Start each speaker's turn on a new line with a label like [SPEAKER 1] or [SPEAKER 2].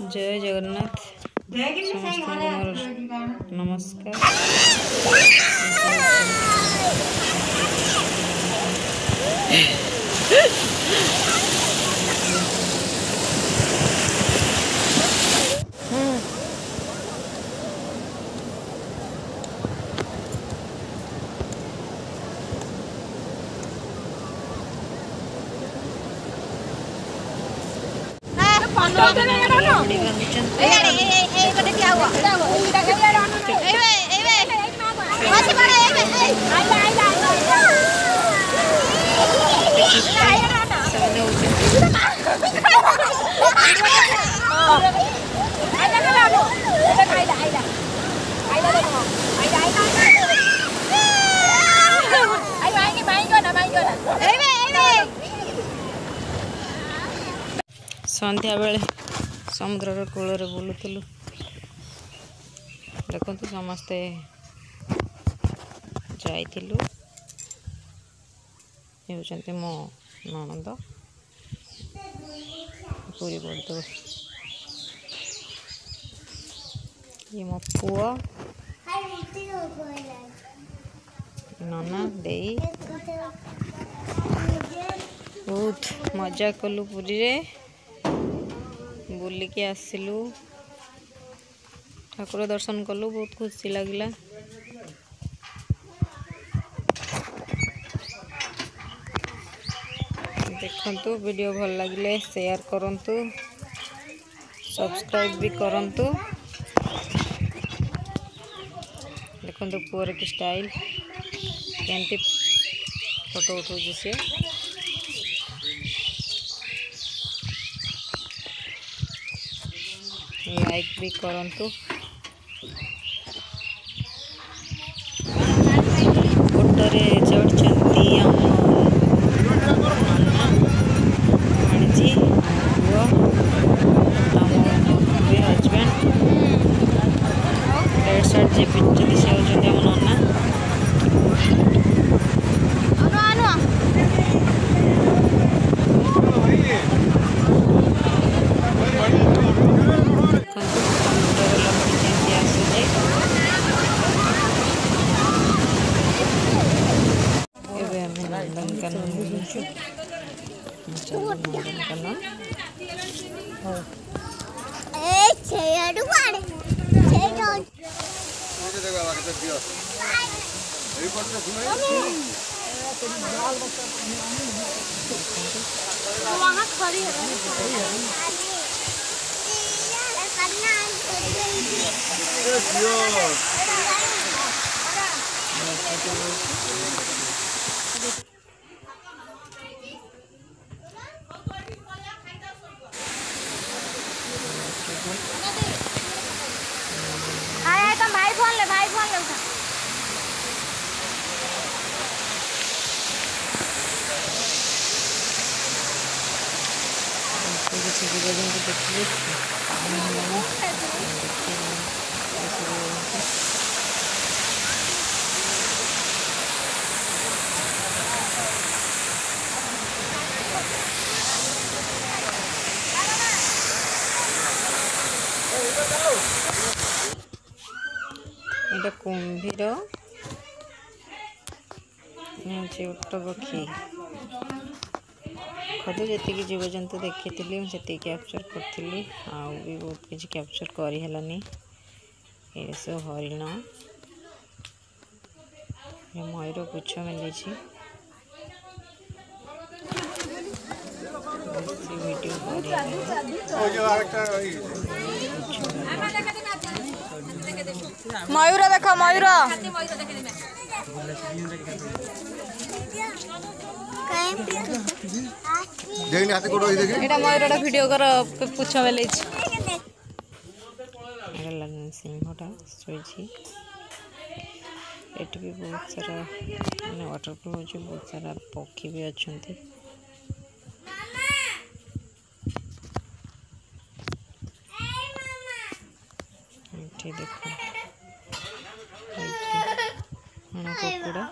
[SPEAKER 1] जय जगन्नाथ समस्त मोर नमस्कार। संध्या बेले समुद्र कूल बुलुलु देखु समस्ते जाइलु ये मो ननद पूरी बोलते ये मो पुआ नना दे बहुत मजा कलु पुरी रे बुलिकी आसिलु ठाकुर दर्शन कलु बहुत खुशी लगिला। देखंतु वीडियो भल लगिले शेयर करंतु सब्सक्राइब भी करंतु। देखंतु पुअर की स्टाइल केंती फोटो उठो से लाइक भी करंतु। फोटो रे चढ़चंती भाणजी पुआ हजबैंड रेड शर्ट जे पिंचली से होचंती हम नन्ना
[SPEAKER 2] वहाँ खड़ी है भाई फोन ले
[SPEAKER 1] एटा कुंभीर पक्षी खदु जी जीवजंतु देखी से कैप्चर करी आउ भी बहुत किसी कैप्चर करनी ये सब हरिण मयूर पुछ मिली
[SPEAKER 2] मयूर देख मयूर मयूर वीडियो कर पुछ बेले
[SPEAKER 1] सिंहटा शोची एट भी बहुत सारा वाटरफॉल हो बहुत सारा पक्षी भी अच्छा देख कुकुड़ा